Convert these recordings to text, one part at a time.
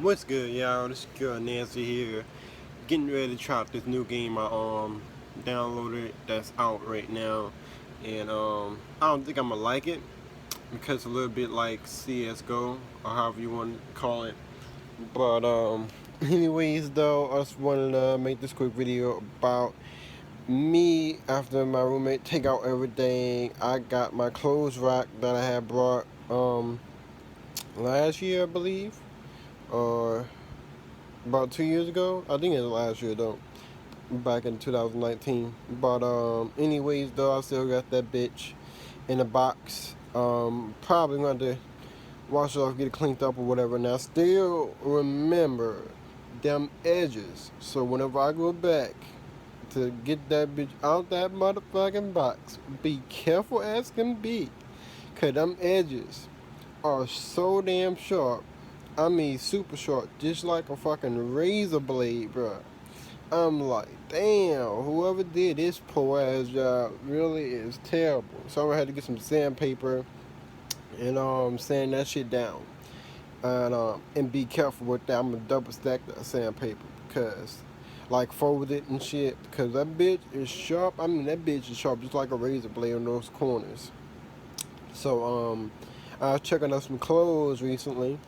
What's good, y'all? This girl Nancy here. Getting ready to try out this new game I downloaded that's out right now. And I don't think I'm gonna like it because it's a little bit like CS:GO or however you want to call it. But anyways though, I just wanted to make this quick video about me after my roommate take out everything. I got my clothes rack that I had brought last year, I believe, or about 2 years ago. I think it was last year though, back in 2019. But anyways though, I still got that bitch in a box. Probably going to wash it off, get it cleaned up or whatever. And I still remember them edges. So whenever I go back to get that bitch out that motherfucking box, be careful as can be, cause them edges are so damn sharp. I mean, super short, just like a fucking razor blade, bro. I'm like, damn, whoever did this poor ass job really is terrible. So I had to get some sandpaper and sand that shit down. And be careful with that. I'm gonna double stack that sandpaper because, like, fold it and shit. Because that bitch is sharp. I mean, that bitch is sharp just like a razor blade on those corners. So I was checking out some clothes recently.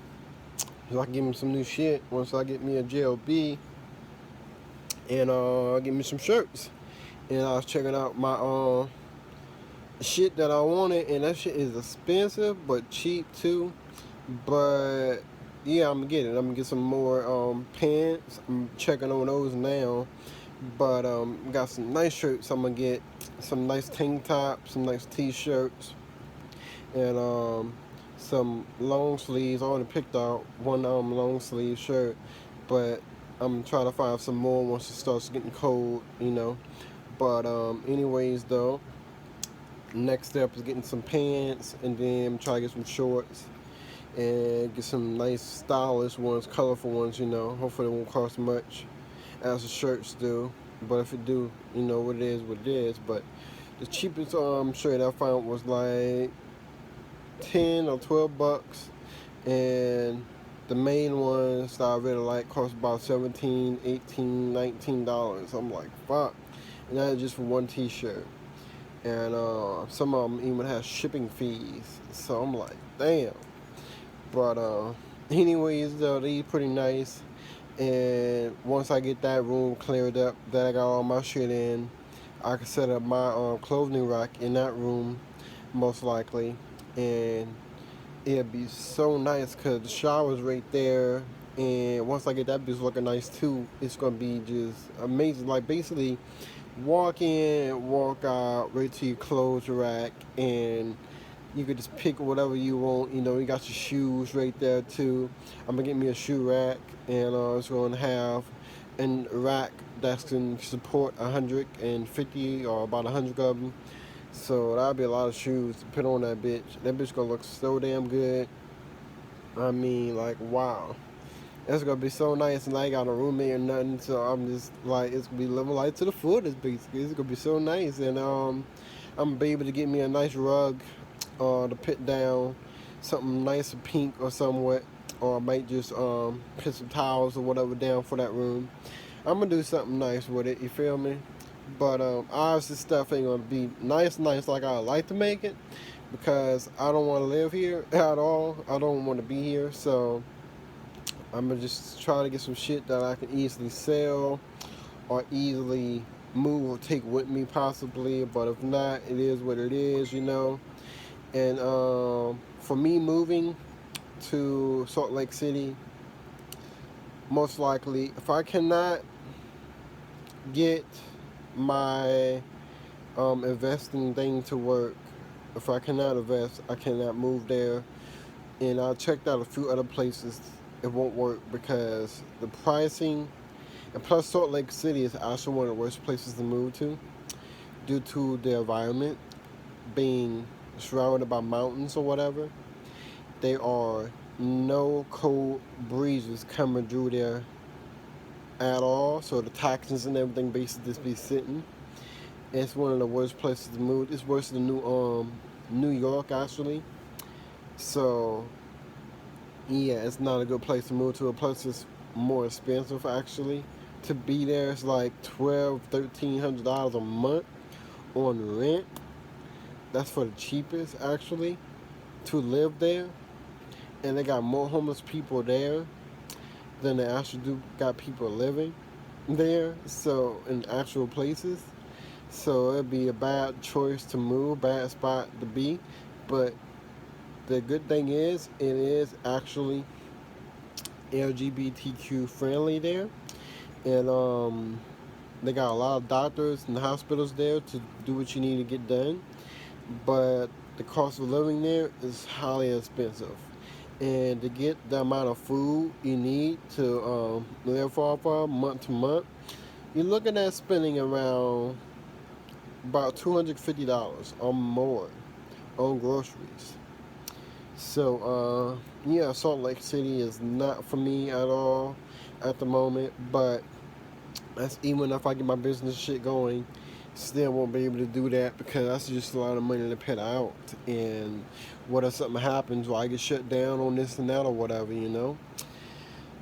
So I can give me some new shit once I get me a JLB and get me some shirts. And I was checking out my shit that I wanted, and that shit is expensive but cheap too. But yeah, I'm gonna get it. I'm gonna get some more pants. I'm checking on those now. But got some nice shirts. I'm gonna get some nice tank tops, some nice t-shirts, and some long sleeves. I already picked out one long sleeve shirt, but I'm trying to find some more once it starts getting cold, you know. But anyways though, next step is getting some pants, and then try to get some shorts and get some nice stylish ones, colorful ones, you know. Hopefully it won't cost much as the shirts do. But if it do, you know what it is. But the cheapest shirt I found was like 10 or 12 bucks, and the main ones that I really like cost about 17, 18, $19. I'm like, fuck. And that is just for one t-shirt. And some of them even have shipping fees. So I'm like, damn. But anyways though, they pretty nice. And once I get that room cleared up, that I got all my shit in, I can set up my clothing rack in that room, most likely. And it'd be so nice because the shower's right there. And once I get that bitch looking nice too, it's gonna be just amazing. Like, basically, walk in, walk out, right to your clothes rack, and you could just pick whatever you want. You know, you got your shoes right there too. I'm gonna get me a shoe rack, and it's gonna have a rack that's gonna support 150 or about 100 of them. So that'll be a lot of shoes to put on that bitch. That bitch gonna look so damn good. I mean, like, wow. That's gonna be so nice, and I ain't got a roommate or nothing, so I'm just like, it's gonna be living life to the fullest, basically. It's gonna be so nice, and I'm gonna be able to get me a nice rug to put down, something nice and pink or somewhat, or I might just put some towels or whatever down for that room. I'm gonna do something nice with it, you feel me? But obviously stuff ain't gonna be nice like I like to make it, because I don't want to live here at all. I don't want to be here, so I'm gonna just try to get some shit that I can easily sell or easily move or take with me possibly. But if not, it is what it is, you know. And for me moving to Salt Lake City, most likely, if I cannot get my investing thing to work, if I cannot invest, I cannot move there. And I checked out a few other places. It won't work because the pricing, and plus Salt Lake City is actually one of the worst places to move to due to the environment being surrounded by mountains or whatever. There are no cold breezes coming through there at all, so the toxins and everything basically just be sitting. It's one of the worst places to move. It's worse than New York actually. So Yeah, it's not a good place to move to. A place that's more expensive actually. To be there, it's like $1,200, $1,300 a month on rent. That's for the cheapest actually to live there. And they got more homeless people there than they actually do got people living there. So in actual places. So it'd be a bad choice to move, bad spot to be. But the good thing is, it is actually LGBTQ friendly there, and they got a lot of doctors and hospitals there to do what you need to get done. But the cost of living there is highly expensive, and to get the amount of food you need to live off of month to month, you're looking at spending around about $250 or more on groceries. So, yeah, Salt Lake City is not for me at all at the moment, but that's even if I get my business shit going, still won't be able to do that because that's just a lot of money to put out. And what if something happens or I get shut down on this and that or whatever, you know?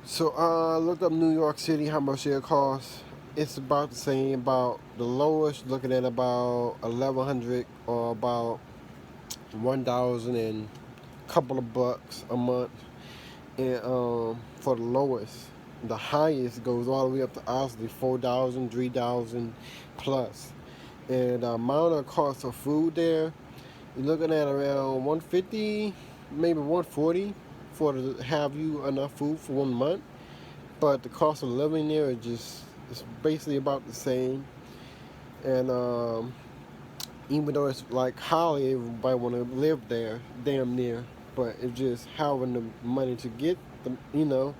So, I looked up New York City, how much it costs. It's about the same, about the lowest, looking at about 1,100 or about 1,000 and couple of bucks a month, and for the lowest, the highest goes all the way up to honestly 4,000, 3,000 plus. And the amount of cost of food there, you're looking at around 150, maybe 140 for to have you enough food for 1 month. But the cost of living there is just, it's basically about the same. And even though it's like highly everybody want to live there, damn near, but it's just having the money to get the, to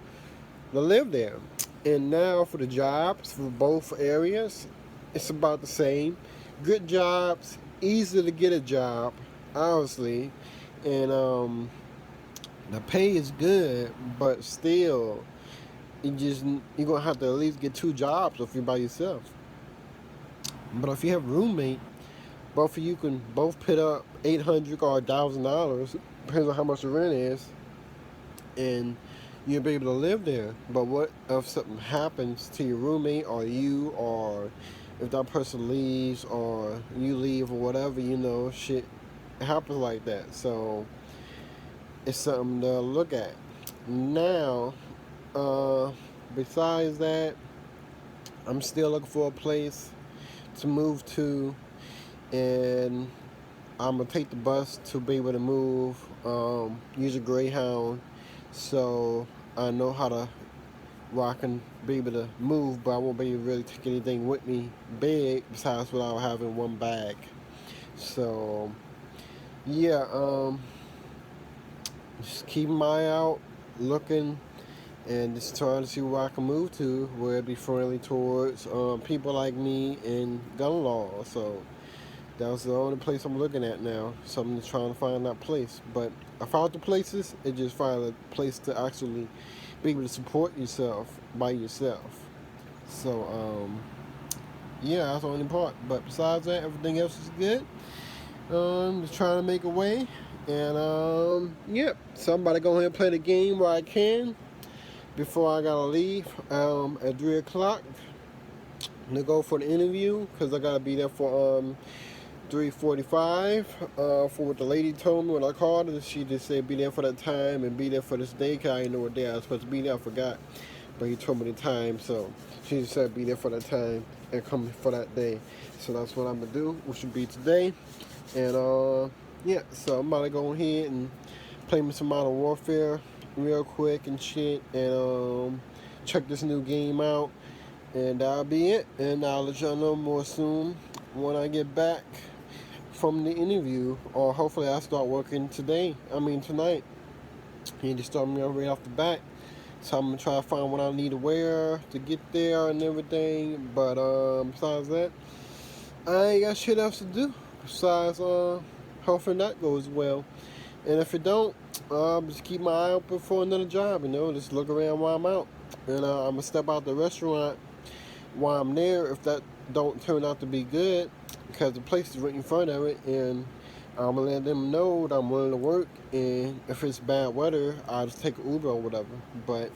live there. And now for the jobs for both areas, it's about the same. Good jobs, easy to get a job, obviously, and the pay is good, but still, you're gonna have to at least get two jobs if you're by yourself. But if you have a roommate, both of you can both put up $800 or $1,000, depends on how much the rent is, and you'll be able to live there. But what if something happens to your roommate or you, or if that person leaves or you leave or whatever, shit happens like that. So it's something to look at. Now, besides that, I'm still looking for a place to move to, and I'm gonna take the bus to be able to move. Use a Greyhound, so I know how to, where I can be able to move, but I won't be able to really take anything with me big besides what I have in one bag. So yeah, just keep my eye out, looking, and just trying to see where I can move to, where it be friendly towards people like me and gun law. So that's the only place I'm looking at now. So I'm just trying to find that place. But I found the places, it just find a place to actually be able to support yourself by yourself. So yeah, that's the only part. But besides that, everything else is good. Just trying to make a way. And yep, somebody go ahead and play the game where I can before I gotta leave at 3 o'clock to go for the interview, because I gotta be there for 3:45 for what the lady told me when I called her. She just said be there for that time and be there for this day, because I didn't know what day I was supposed to be there. I forgot, but he told me the time, so she just said be there for that time and come for that day. So that's what I'm gonna do, which should be today. And yeah, so I'm about to go ahead and play me some Modern Warfare real quick and shit, and check this new game out, and that'll be it. And I'll let y'all know more soon when I get back from the interview, or hopefully I start working tonight, and just start me right off the bat. So I'm gonna try to find what I need to wear to get there and everything. But besides that, I ain't got shit else to do besides hopefully that goes well. And if it don't, just keep my eye open for another job. Just look around while I'm out, and I'm gonna step out the restaurant while I'm there if that don't turn out to be good, because the place is right in front of it, and I'm gonna let them know that I'm willing to work, and if it's bad weather, I'll just take an Uber or whatever. But